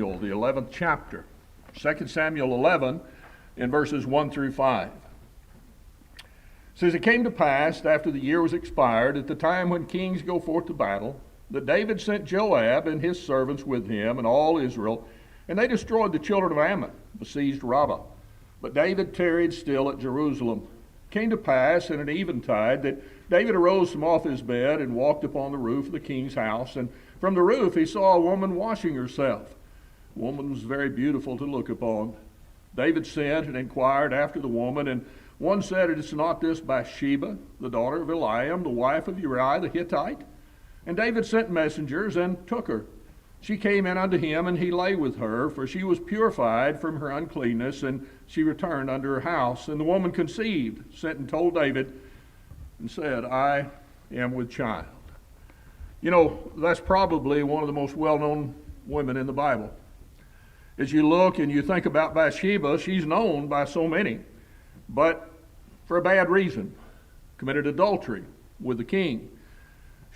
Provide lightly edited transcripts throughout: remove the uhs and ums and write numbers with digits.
The 11th chapter, 2 Samuel 11, in verses 1 through 5. It says, "It came to pass, after the year was expired, at the time when kings go forth to battle, that David sent Joab and his servants with him and all Israel, and they destroyed the children of Ammon, besieged Rabbah. But David tarried still at Jerusalem. It came to pass in an eventide that David arose from off his bed and walked upon the roof of the king's house, and from the roof he saw a woman washing herself. The woman was very beautiful to look upon. David sent and inquired after the woman, and one said, Is not this Bathsheba, the daughter of Eliam, the wife of Uriah the Hittite? And David sent messengers and took her. She came in unto him, and he lay with her, for she was purified from her uncleanness, and she returned unto her house. And the woman conceived, sent and told David, and said, I am with child." You know, that's probably one of the most well-known women in the Bible. As you look and you think about Bathsheba, she's known by so many, but for a bad reason. Committed adultery with the king.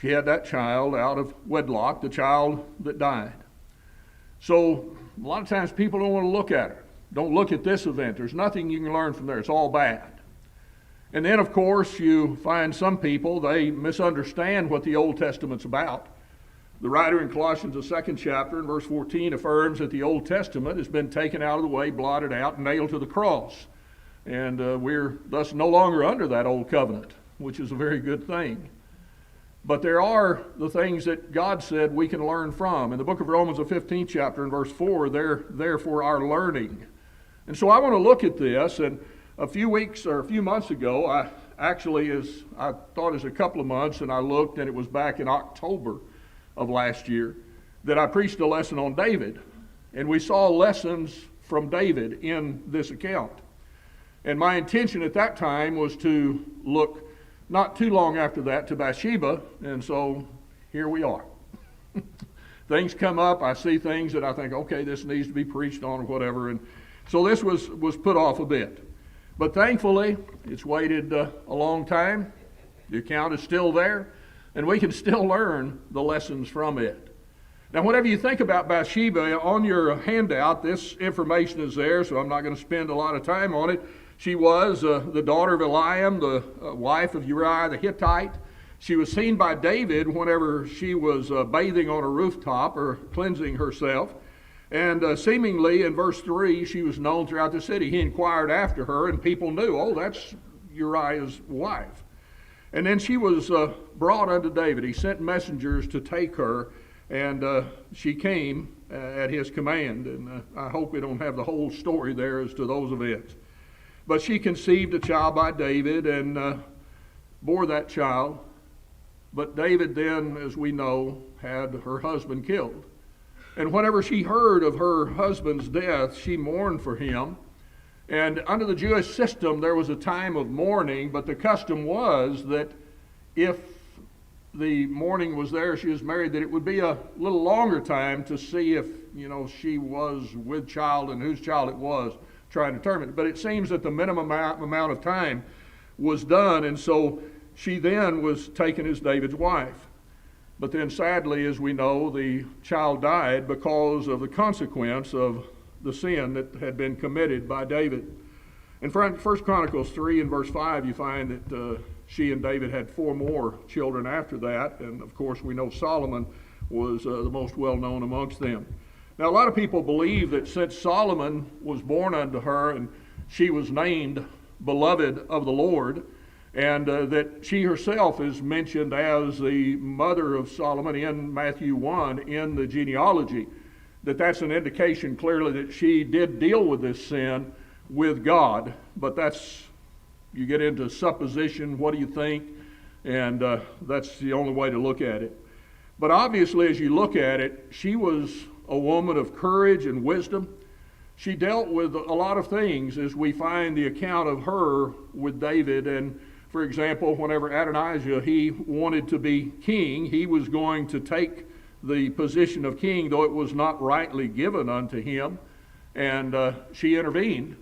She had that child out of wedlock, the child that died. So a lot of times people don't want to look at her. Don't look at this event. There's nothing you can learn from there. It's all bad. And then, of course, you find some people, they misunderstand what the Old Testament's about. The writer in Colossians, the 2nd chapter, in verse 14, affirms that the Old Testament has been taken out of the way, blotted out, and nailed to the cross. And we're thus no longer under that old covenant, which is a very good thing. But there are the things that God said we can learn from. In the book of Romans, the 15th chapter, in verse 4, they're there for our learning. And so I want to look at this, and a few months ago, I thought it was a couple of months, and I looked, and it was back in October of last year, that I preached a lesson on David. And we saw lessons from David in this account. And my intention at that time was to look not too long after that to Bathsheba, and so here we are. Things come up, I see things that I think, okay, this needs to be preached on or whatever, and so this was put off a bit. But thankfully, it's waited a long time. The account is still there, and we can still learn the lessons from it. Now, whenever you think about Bathsheba, on your handout, this information is there, so I'm not going to spend a lot of time on it. She was the daughter of Eliam, the wife of Uriah the Hittite. She was seen by David whenever she was bathing on a rooftop or cleansing herself. And seemingly, in verse 3, she was known throughout the city. He inquired after her, and people knew, oh, that's Uriah's wife. And then she was brought unto David. He sent messengers to take her, and she came at his command. And I hope we don't have the whole story there as to those events. But she conceived a child by David and bore that child. But David then, as we know, had her husband killed. And whenever she heard of her husband's death, she mourned for him. And under the Jewish system, there was a time of mourning, but the custom was that if the mourning was there, she was married, that it would be a little longer time to see if, she was with child and whose child it was, trying to determine it. But it seems that the minimum amount of time was done, and so she then was taken as David's wife. But then sadly, as we know, the child died because of the consequence of the sin that had been committed by David. In 1 Chronicles 3 and verse 5, you find that she and David had 4 more children after that. And of course, we know Solomon was the most well-known amongst them. Now, a lot of people believe that since Solomon was born unto her and she was named beloved of the Lord, and that she herself is mentioned as the mother of Solomon in Matthew 1 in the genealogy, that's an indication clearly that she did deal with this sin with God. But you get into supposition, what do you think? And that's the only way to look at it. But obviously, as you look at it, she was a woman of courage and wisdom. She dealt with a lot of things, as we find the account of her with David. And for example, whenever Adonijah, he wanted to be king, he was going to take the position of king, though it was not rightly given unto him. And she intervened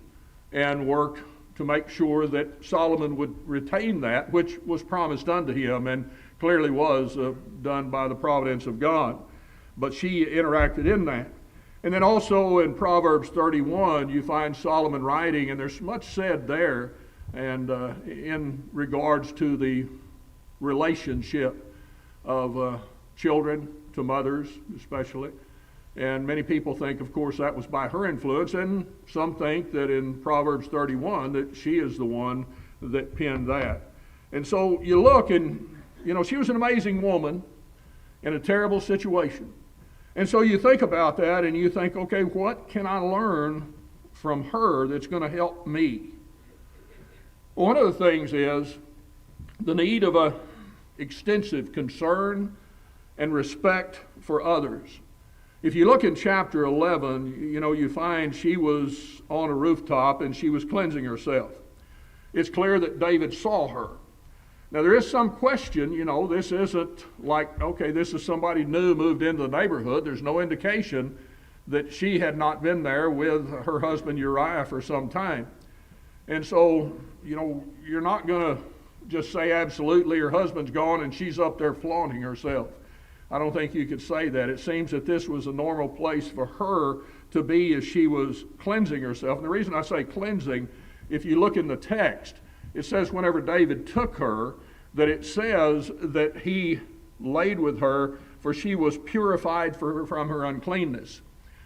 and worked to make sure that Solomon would retain that which was promised unto him, and clearly was done by the providence of God. But she interacted in that. And then also in Proverbs 31, you find Solomon writing, and there's much said there, and in regards to the relationship of children to mothers especially. And many people think, of course, that was by her influence, and some think that in Proverbs 31 that she is the one that penned that. And so you look, and she was an amazing woman in a terrible situation. And so you think about that, and you think, okay, what can I learn from her that's going to help me? One of the things is the need of a extensive concern and respect for others. If you look in chapter 11, you find she was on a rooftop and she was cleansing herself. It's clear that David saw her. Now there is some question, this isn't like, okay, this is somebody new moved into the neighborhood. There's no indication that she had not been there with her husband Uriah for some time. And so, you're not going to just say absolutely her husband's gone and she's up there flaunting herself. I don't think you could say that. It seems that this was a normal place for her to be as she was cleansing herself. And the reason I say cleansing, if you look in the text, it says whenever David took her, that it says that he laid with her, for she was purified from her uncleanness.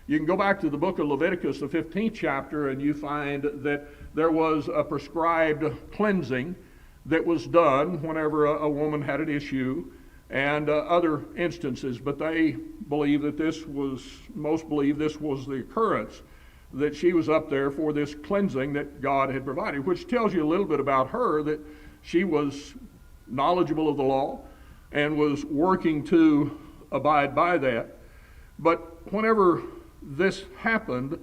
You can go back to the book of Leviticus, the 15th chapter, and you find that there was a prescribed cleansing that was done whenever a woman had an issue, and other instances. But they believe that most believe this was the occurrence, that she was up there for this cleansing that God had provided, which tells you a little bit about her, that she was knowledgeable of the law and was working to abide by that. But whenever this happened,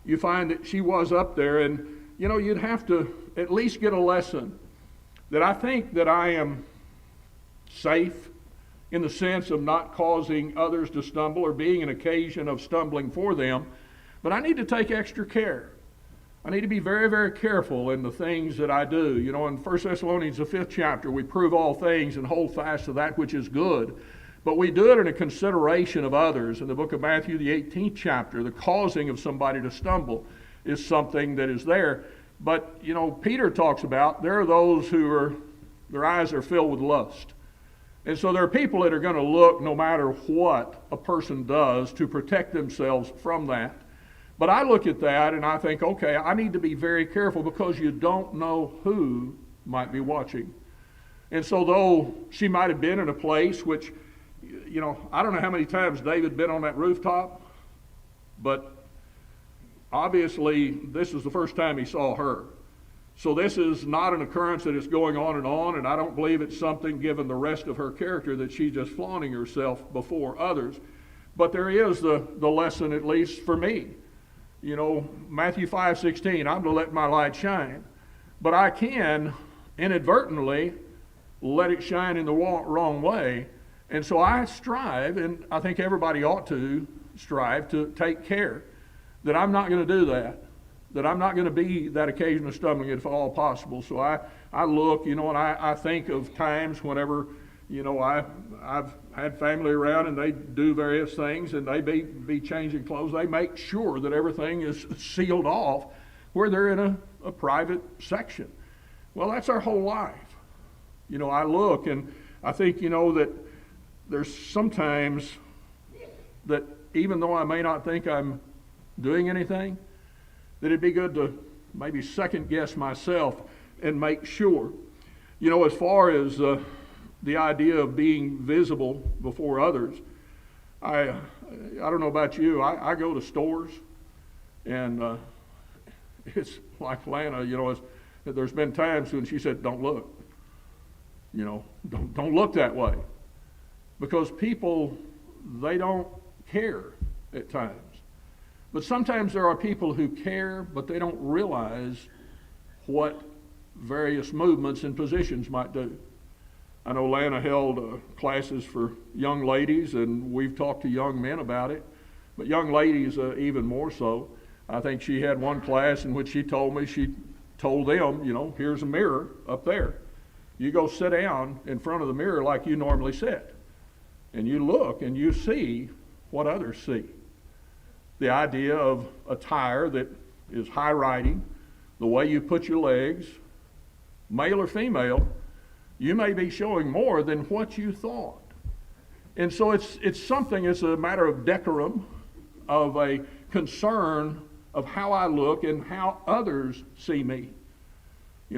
you find that she was up there, and you'd have to at least get a lesson that I think that I am safe in the sense of not causing others to stumble or being an occasion of stumbling for them, but I need to take extra care. I need to be very, very careful in the things that I do. In 1 Thessalonians, the 5th chapter, we prove all things and hold fast to that which is good. But we do it in a consideration of others. In the book of Matthew, the 18th chapter, the causing of somebody to stumble is something that is there. But, Peter talks about there are those who their eyes are filled with lust. And so there are people that are going to look, no matter what a person does, to protect themselves from that. But I look at that and I think, okay, I need to be very careful, because you don't know who might be watching. And so though she might have been in a place which, I don't know how many times David been on that rooftop, but obviously this is the first time he saw her. So this is not an occurrence that is going on, and I don't believe it's something, given the rest of her character, that she's just flaunting herself before others. But there is the lesson, at least for me. Matthew 5:16, I'm to let my light shine. But I can inadvertently let it shine in the wrong way. And so I strive, and I think everybody ought to strive to take care that I'm not going to do that I'm not going to be that occasion of stumbling if at all possible. So I look, and I think of times whenever, I've had family around and they do various things and they be changing clothes. They make sure that everything is sealed off where they're in a private section. Well, that's our whole life. I look and I think, that there's sometimes that even though I may not think I'm doing anything, that it'd be good to maybe second guess myself and make sure. As far as the idea of being visible before others, I don't know about you, I go to stores, and it's like Lana, there's been times when she said, don't look. Don't look that way. Because people, they don't care at times. But sometimes there are people who care, but they don't realize what various movements and positions might do. I know Lana held classes for young ladies, and we've talked to young men about it, but young ladies even more so. I think she had one class in which she told them, here's a mirror up there. You go sit down in front of the mirror like you normally sit, and you look and you see what others see. the idea of attire that is high riding, the way you put your legs, male or female, you may be showing more than what you thought. And so it's something, it's a matter of decorum, of a concern of how I look and how others see me.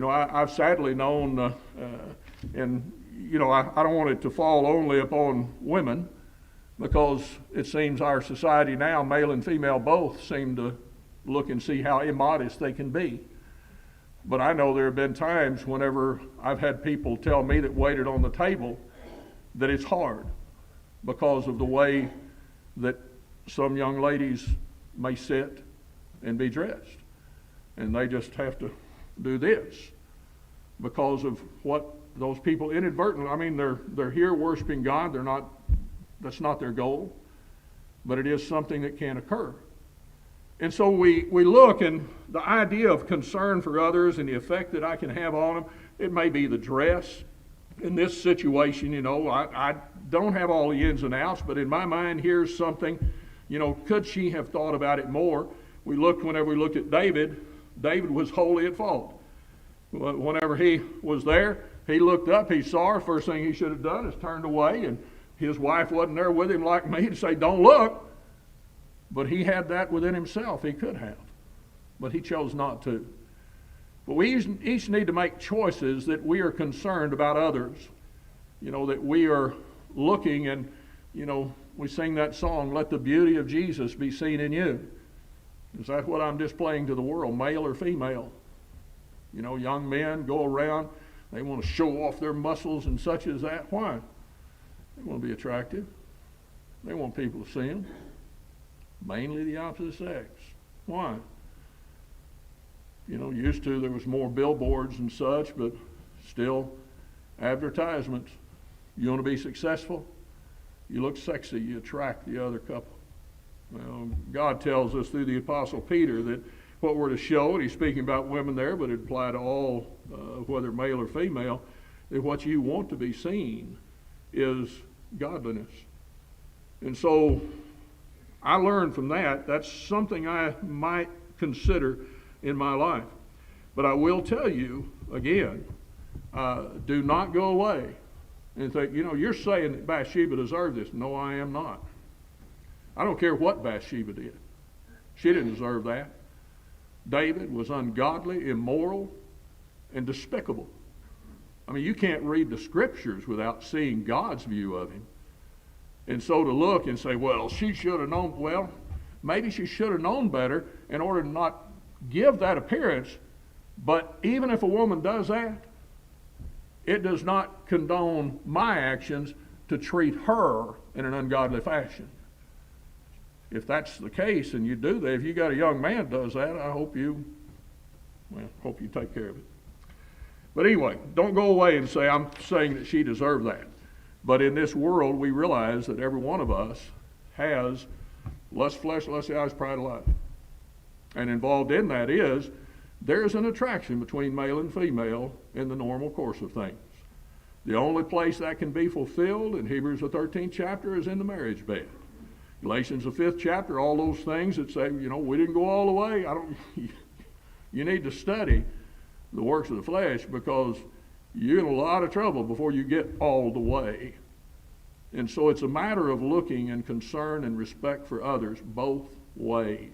I've sadly known, and I don't want it to fall only upon women, because it seems our society now, male and female both, seem to look and see how immodest they can be. But I know there have been times whenever I've had people tell me that waited on the table that it's hard because of the way that some young ladies may sit and be dressed. And they just have to do this because of what those people inadvertently, they're here worshiping God. That's not their goal, but it is something that can occur. And so we look, and the idea of concern for others and the effect that I can have on them, it may be the dress. In this situation, I don't have all the ins and outs, but in my mind, here's something, could she have thought about it more? Whenever we looked at David was wholly at fault. Whenever he was there, he looked up, he saw her, first thing he should have done is turned away, and his wife wasn't there with him like me to say, don't look. But he had that within himself. He could have. But he chose not to. But we each need to make choices that we are concerned about others. That we are looking and, we sing that song, let the beauty of Jesus be seen in you. Is that what I'm displaying to the world, male or female? Young men go around, they want to show off their muscles and such as that. Why? They want to be attractive. They want people to see them. Mainly the opposite sex. Why? Used to there was more billboards and such, but still advertisements. You want to be successful? You look sexy, you attract the other couple. Well, God tells us through the Apostle Peter that what we're to show, and he's speaking about women there, but it applies to all, whether male or female, that what you want to be seen is godliness. And so I learned from that. That's something I might consider in my life. But I will tell you, again, do not go away and think, you're saying that Bathsheba deserved this. No, I am not. I don't care what Bathsheba did. She didn't deserve that. David was ungodly, immoral, and despicable. You can't read the scriptures without seeing God's view of him. And so to look and say, well, she should have known, well, maybe she should have known better in order to not give that appearance. But even if a woman does that, it does not condone my actions to treat her in an ungodly fashion. If that's the case and you do that, if you got a young man that does that, I hope you take care of it. But anyway, don't go away and say, I'm saying that she deserved that. But in this world, we realize that every one of us has lust of flesh, lust of the eyes, pride of life. And involved in that is, there's an attraction between male and female in the normal course of things. The only place that can be fulfilled in Hebrews the 13th chapter is in the marriage bed. Galatians the 5th chapter, all those things that say, we didn't go all the way. You need to study the works of the flesh, because you're in a lot of trouble before you get all the way. And so it's a matter of looking and concern and respect for others both ways.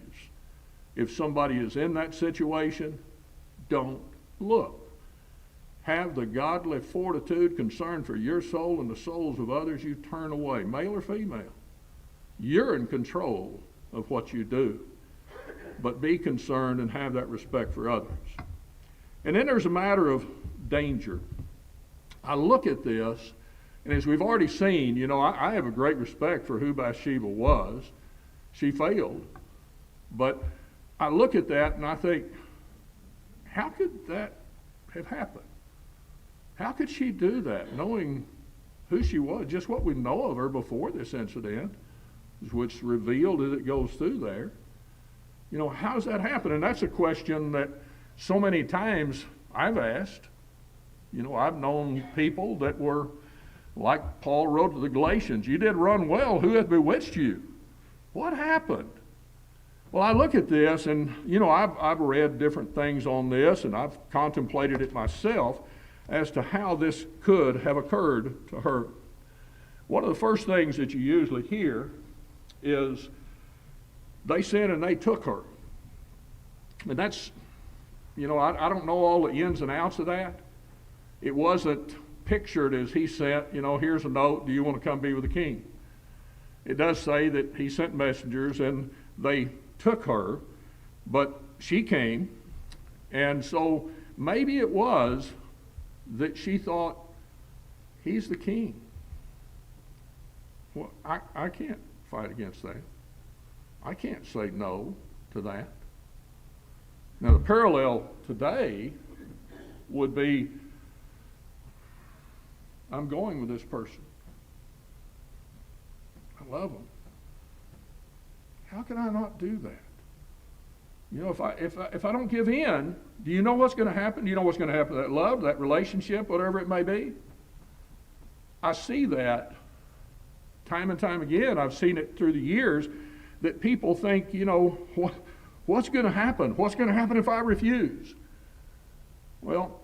If somebody is in that situation, don't look. Have the godly fortitude, concern for your soul and the souls of others. You turn away, male or female. You're in control of what you do. But be concerned and have that respect for others. And then there's a matter of danger. I look at this, and as we've already seen, I have a great respect for who Bathsheba was. She failed. But I look at that and I think, how could that have happened? How could she do that, knowing who she was, just what we know of her before this incident, which revealed as it goes through there? How does that happen? And that's a question that so many times I've asked. I've known people that were, like Paul wrote to the Galatians, you did run well, who hath bewitched you? What happened? Well, I look at this, and I've read different things on this, and I've contemplated it myself as to how this could have occurred to her. One of the first things that you usually hear is they sinned and they took her. And that's, I don't know all the ins and outs of that. It wasn't pictured as he sent, here's a note, do you want to come be with the king? It does say that he sent messengers and they took her, but she came, and so maybe it was that she thought, he's the king. Well, I can't fight against that. I can't say no to that. Now, the parallel today would be, I'm going with this person. I love them. How can I not do that? If I don't give in, do you know what's going to happen? Do you know what's going to happen to that love, that relationship, whatever it may be? I see that time and time again. I've seen it through the years that people think, what's going to happen? What's going to happen if I refuse? Well,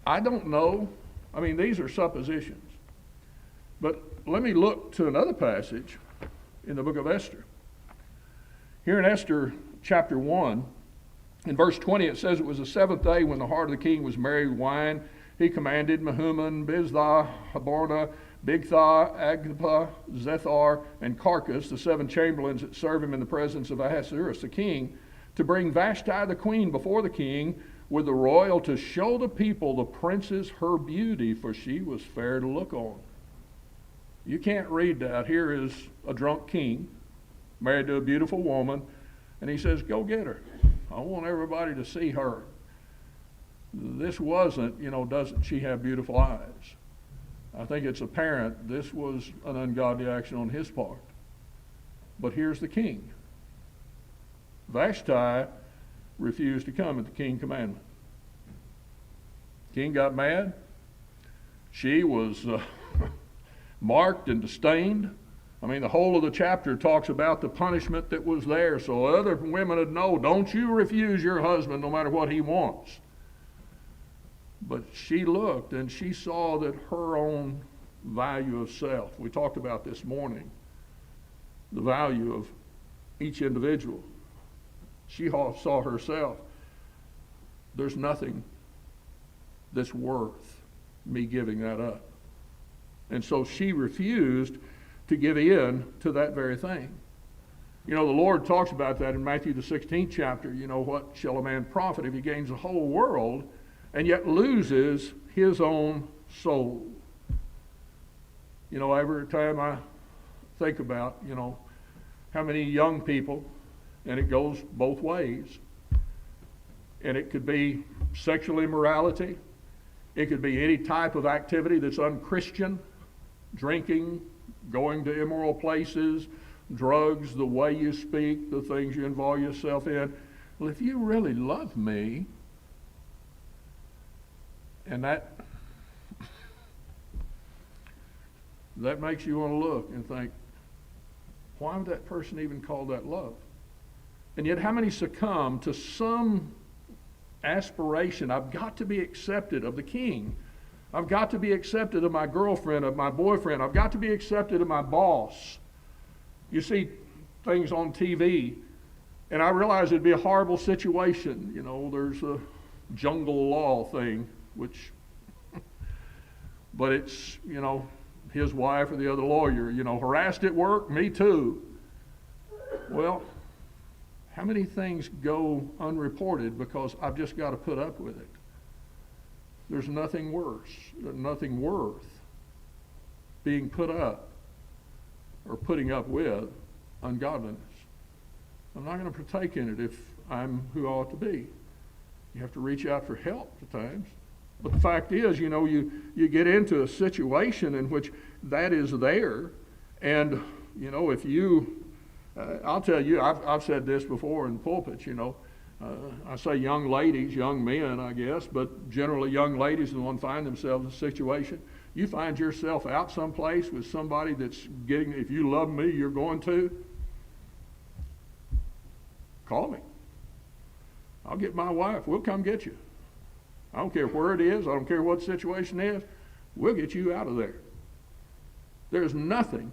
I don't know. I mean, these are suppositions. But let me look to another passage in the book of Esther. Here in Esther chapter 1, in verse 20, it says, it was the seventh day when the heart of the king was merry with wine. He commanded Mehuman, Biztha, Haborna, Bigtha, Agpa, Zethar, and Carcass, the 7 chamberlains that serve him in the presence of Ahasuerus the king, to bring Vashti the queen before the king with the royal, to show the people the princess her beauty, for she was fair to look on. You can't read that. Here is a drunk king married to a beautiful woman, and he says, go get her. I want everybody to see her. This wasn't, doesn't she have beautiful eyes? I think it's apparent this was an ungodly action on his part. But here's the king. Vashti refused to come at the king's commandment. King got mad. She was marked and disdained. I mean, the whole of the chapter talks about the punishment that was there, so other women would know, don't you refuse your husband no matter what he wants. But she looked and she saw that her own value of self, we talked about this morning, the value of each individual. She saw herself, there's nothing that's worth me giving that up. And so she refused to give in to that very thing. The Lord talks about that in Matthew the 16th chapter. What shall a man profit if he gains the whole world and yet loses his own soul? Every time I think about, how many young people, and it goes both ways, and it could be sexual immorality, it could be any type of activity that's unchristian, drinking, going to immoral places, drugs, the way you speak, the things you involve yourself in. Well, if you really love me, and that makes you want to look and think, why would that person even call that love? And yet how many succumb to some aspiration? I've got to be accepted of the king. I've got to be accepted of my girlfriend, of my boyfriend. I've got to be accepted of my boss. You see things on TV, and I realize it'd be a horrible situation. There's a jungle law thing, but it's, his wife or the other lawyer, harassed at work, me too. Well, how many things go unreported because I've just got to put up with it? There's nothing worse, nothing worth being put up or putting up with ungodliness. I'm not going to partake in it if I'm who I ought to be. You have to reach out for help at times. But the fact is, you get into a situation in which that is there, and, if you, I'll tell you, I've said this before in pulpits, I say young ladies, young men, I guess, but generally young ladies are the ones find themselves in a situation. You find yourself out someplace with somebody that's getting, if you love me, you're going to. I'll get my wife. We'll come get you. I don't care where it is. I don't care what the situation is. We'll get you out of there. There's nothing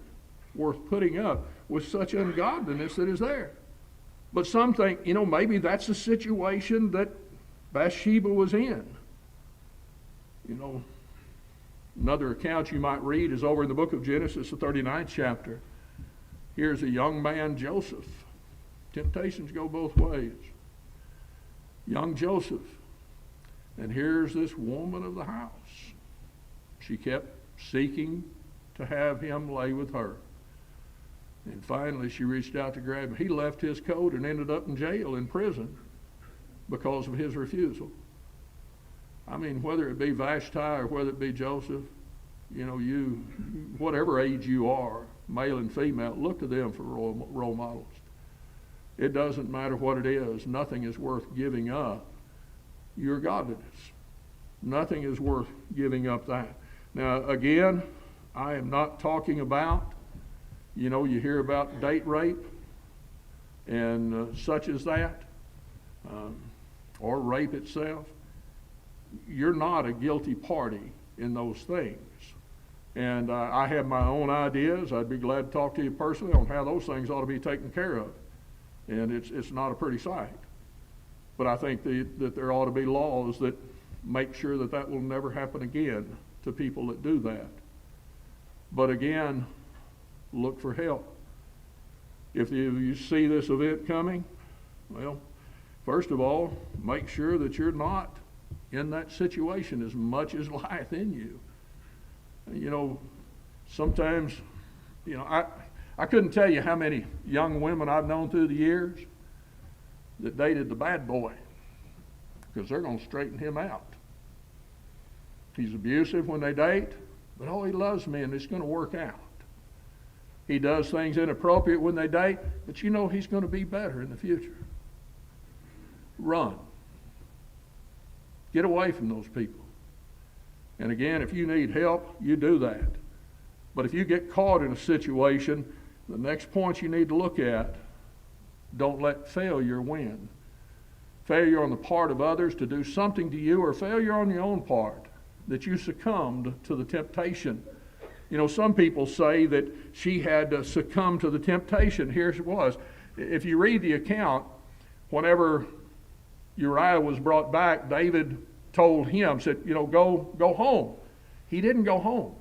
worth putting up with such ungodliness that is there. But some think, maybe that's the situation that Bathsheba was in. Another account you might read is over in the book of Genesis, the 39th chapter. Here's a young man, Joseph. Temptations go both ways. Young Joseph. And here's this woman of the house. She kept seeking to have him lay with her. And finally she reached out to grab him. He left his coat and ended up in jail, in prison, because of his refusal. I mean, whether it be Vashti or whether it be Joseph, whatever age you are, male and female, look to them for role models. It doesn't matter what it is. Nothing is worth giving up your godliness. Nothing is worth giving up that. Now, again, I am not talking about, you hear about date rape and such as that, or rape itself. You're not a guilty party in those things. And I have my own ideas. I'd be glad to talk to you personally on how those things ought to be taken care of. And it's not a pretty sight. But I think that there ought to be laws that make sure that will never happen again to people that do that. But again, look for help. If you see this event coming, well, first of all, make sure that you're not in that situation as much as lieth in you. Sometimes, I couldn't tell you how many young women I've known through the years that dated the bad boy, because they're going to straighten him out. He's abusive when they date, but he loves me and it's going to work out. He does things inappropriate when they date, but he's going to be better in the future. Run. Get away from those people. And again, if you need help, you do that. But if you get caught in a situation, the next point you need to look at, don't let failure win. Failure on the part of others to do something to you, or failure on your own part, that you succumbed to the temptation. Some people say that she had succumbed to the temptation. Here it was. If you read the account, whenever Uriah was brought back, David told him, said, go home. He didn't go home.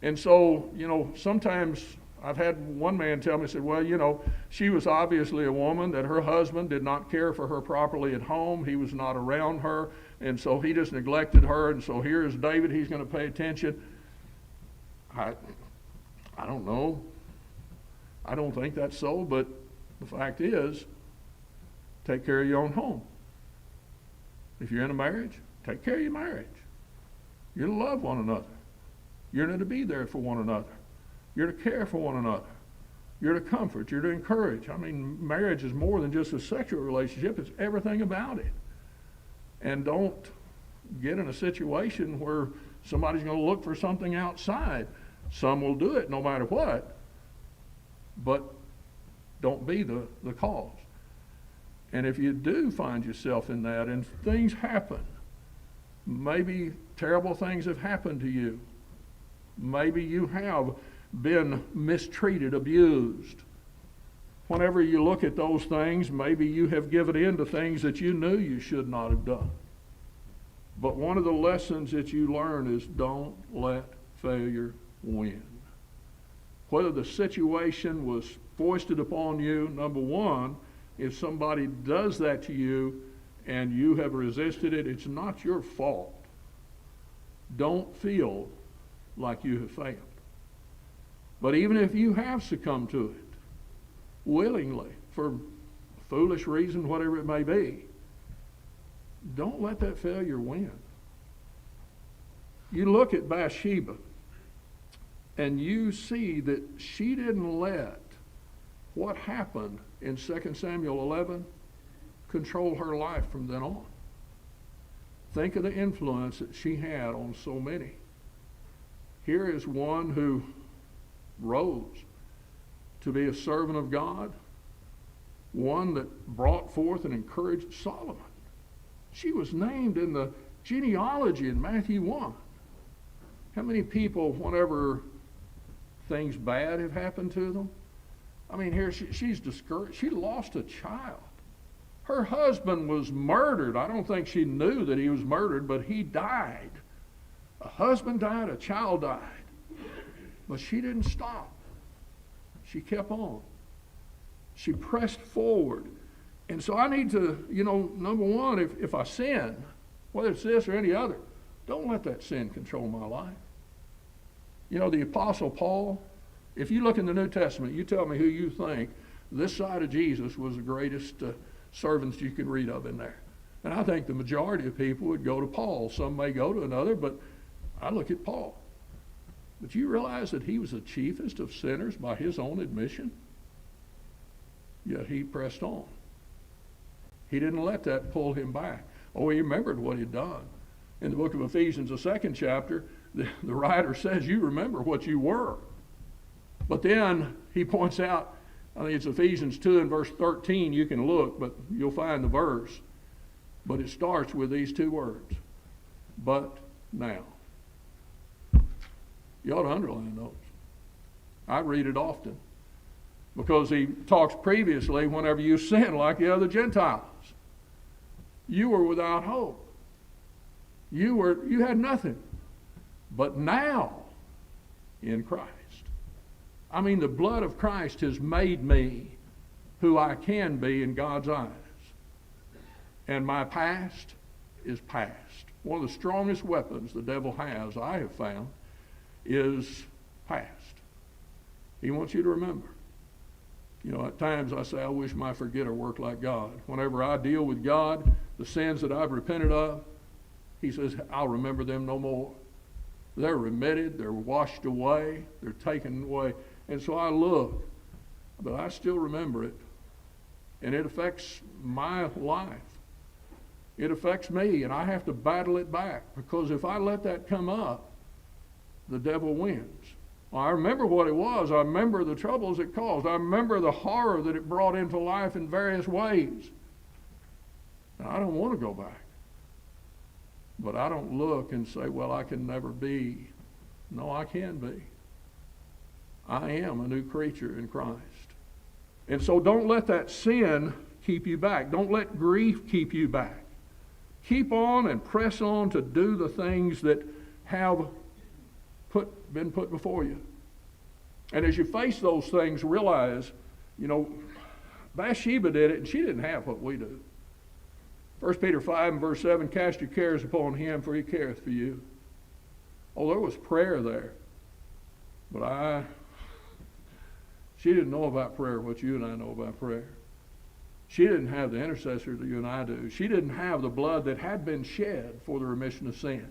And so, sometimes I've had one man tell me, said, well, she was obviously a woman that her husband did not care for her properly at home. He was not around her, and so he just neglected her. And so here is David. He's going to pay attention. I don't know. I don't think that's so, but the fact is, take care of your own home. If you're in a marriage, take care of your marriage. You're to love one another. You're to be there for one another. You're to care for one another. You're to comfort. You're to encourage. I mean, marriage is more than just a sexual relationship. It's everything about it. And don't get in a situation where somebody's going to look for something outside. Some will do it no matter what. But don't be the cause. And if you do find yourself in that and things happen, maybe terrible things have happened to you. Maybe you have been mistreated, abused. Whenever you look at those things, maybe you have given in to things that you knew you should not have done. But one of the lessons that you learn is don't let failure win. Whether the situation was foisted upon you, number one, if somebody does that to you and you have resisted it, it's not your fault. Don't feel like you have failed. But even if you have succumbed to it, willingly, for foolish reason, whatever it may be, don't let that failure win. You look at Bathsheba, and you see that she didn't let what happened in 2 Samuel 11 control her life from then on. Think of the influence that she had on so many. Here is one who rose to be a servant of God, one that brought forth and encouraged Solomon. She was named in the genealogy in Matthew 1. How many people, whenever things bad have happened to them, I mean, here she's discouraged. She lost a child. Her husband was murdered. I don't think she knew that he was murdered, but he died. A husband died, a child died. But she didn't stop. She kept on. She pressed forward. And so I need to, number one, if I sin, whether it's this or any other, don't let that sin control my life. The Apostle Paul, if you look in the New Testament, you tell me who you think this side of Jesus was the greatest servants you can read of in there. And I think the majority of people would go to Paul. Some may go to another, but I look at Paul. But you realize that he was the chiefest of sinners by his own admission? Yet he pressed on. He didn't let that pull him back. Oh, he remembered what he'd done. In the book of Ephesians, the 2nd chapter, the writer says, you remember what you were. But then he points out, I think it's Ephesians 2 and verse 13, you can look, but you'll find the verse. But it starts with these two words, but now. You ought to underline those. I read it often because he talks previously whenever you sin like the other Gentiles. You were without hope. You had nothing. But now in Christ. I mean, the blood of Christ has made me who I can be in God's eyes. And my past is past. One of the strongest weapons the devil has, I have found, is past. He wants you to remember. At times I say, I wish my forgetter worked like God. Whenever I deal with God, the sins that I've repented of, he says, I'll remember them no more. They're remitted, they're washed away, they're taken away. And so I look, but I still remember it. And it affects my life. It affects me, and I have to battle it back. Because if I let that come up, the devil wins. Well, I remember what it was. I remember the troubles it caused. I remember the horror that it brought into life in various ways. And I don't want to go back. But I don't look and say, well, I can never be. No, I can be. I am a new creature in Christ. And so don't let that sin keep you back. Don't let grief keep you back. Keep on and press on to do the things that have been put before you. And as you face those things, realize, Bathsheba did it, and she didn't have what we do. 1 Peter 5 and verse 7, cast your cares upon him, for he careth for you. Oh, there was prayer there. But she didn't know about prayer what you and I know about prayer. She didn't have the intercessor that you and I do. She didn't have the blood that had been shed for the remission of sins.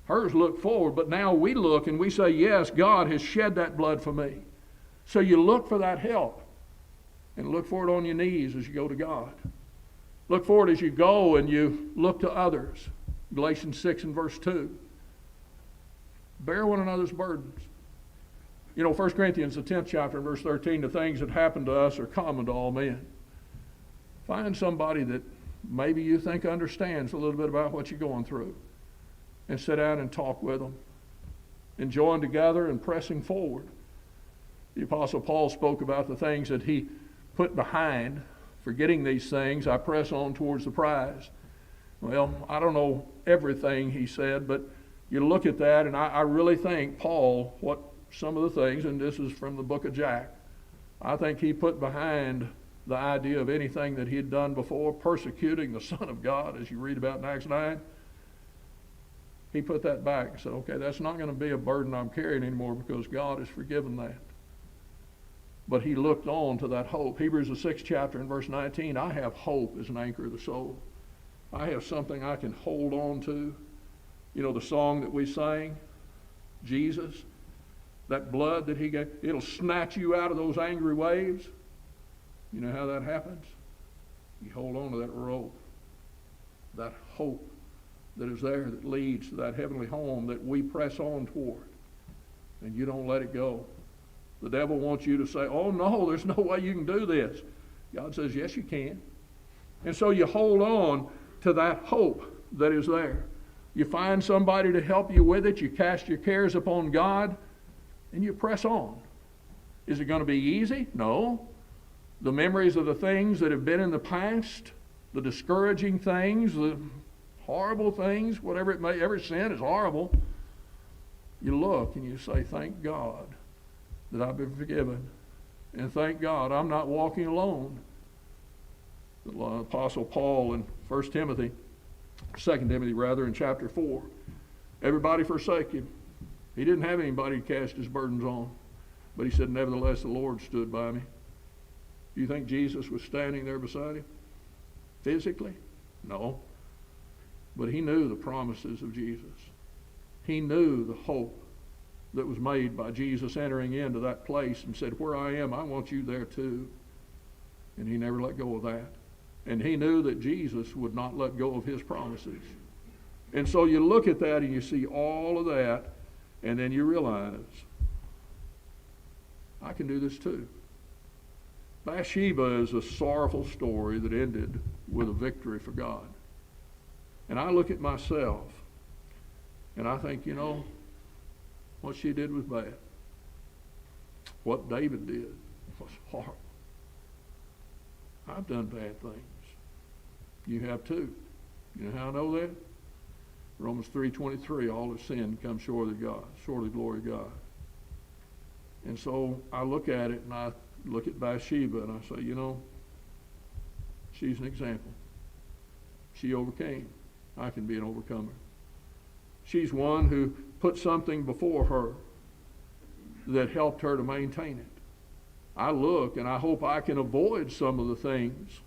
Hers looked forward, but now we look and we say, yes, God has shed that blood for me. So you look for that help and look for it on your knees as you go to God. Look for it as you go and you look to others. Galatians 6 and verse 2. Bear one another's burdens. 1 Corinthians, the 10th chapter, verse 13, the things that happen to us are common to all men. Find somebody that maybe you think understands a little bit about what you're going through and sit down and talk with them and join together and pressing forward. The Apostle Paul spoke about the things that he put behind. Forgetting these things, I press on towards the prize. Well, I don't know everything he said, but you look at that, and I really think Paul, what some of the things, and this is from the book of Jack, I think he put behind the idea of anything that he had done before, persecuting the Son of God, as you read about in Acts 9. He put that back and said, okay, that's not going to be a burden I'm carrying anymore because God has forgiven that. But he looked on to that hope. Hebrews, the 6th chapter, in verse 19, I have hope as an anchor of the soul. I have something I can hold on to. The song that we sang, Jesus, that blood that he gave, it'll snatch you out of those angry waves. You know how that happens? You hold on to that rope, that hope that is there that leads to that heavenly home that we press on toward. And you don't let it go. The devil wants you to say, oh no, there's no way you can do this. God says, yes, you can. And so you hold on to that hope that is there. You find somebody to help you with it. You cast your cares upon God, and you press on. Is it going to be easy? No. The memories of the things that have been in the past, the discouraging things, the horrible things, whatever it may, every sin is horrible. You look and you say, thank God that I've been forgiven. And thank God I'm not walking alone. The Apostle Paul in 2 Timothy in chapter 4, everybody forsake him. He didn't have anybody to cast his burdens on. But he said, nevertheless, the Lord stood by me. Do you think Jesus was standing there beside him? Physically? No. But he knew the promises of Jesus. He knew the hope that was made by Jesus entering into that place and said, where I am, I want you there too. And he never let go of that. And he knew that Jesus would not let go of his promises. And so you look at that and you see all of that, and then you realize, I can do this too. Bathsheba is a sorrowful story that ended with a victory for God. And I look at myself, and I think, what she did was bad. What David did was horrible. I've done bad things. You have too. You know how I know that? Romans 3:23, all have sinned and come short of God, short of the glory of God. And so I look at it and I look at Bathsheba and I say, she's an example. She overcame. I can be an overcomer. She's one who put something before her that helped her to maintain it. I look and I hope I can avoid some of the things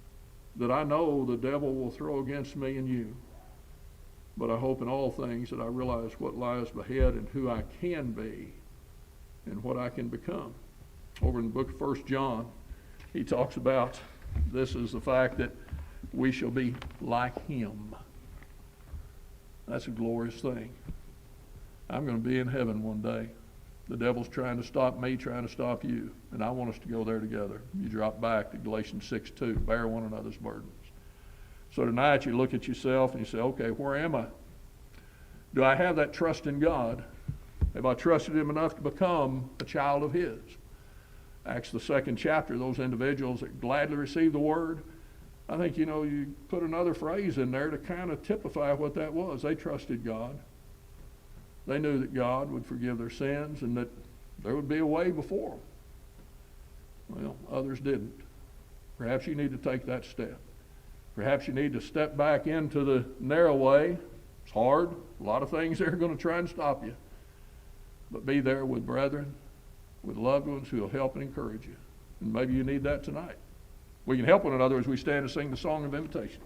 that I know the devil will throw against me and you. But I hope in all things that I realize what lies ahead and who I can be and what I can become. Over in the book of 1 John, he talks about this is the fact that we shall be like him. That's a glorious thing. I'm going to be in heaven one day. The devil's trying to stop me, trying to stop you, and I want us to go there together. You drop back to Galatians 6:2, bear one another's burdens. So tonight you look at yourself and you say, okay, where am I? Do I have that trust in God? Have I trusted him enough to become a child of his? Acts the 2nd chapter, those individuals that gladly received the word, I think, you put another phrase in there to kind of typify what that was. They trusted God. They knew that God would forgive their sins and that there would be a way before them. Well, others didn't. Perhaps you need to take that step. Perhaps you need to step back into the narrow way. It's hard. A lot of things that are going to try and stop you. But be there with brethren, with loved ones who will help and encourage you. And maybe you need that tonight. We can help one another as we stand and sing the song of invitation.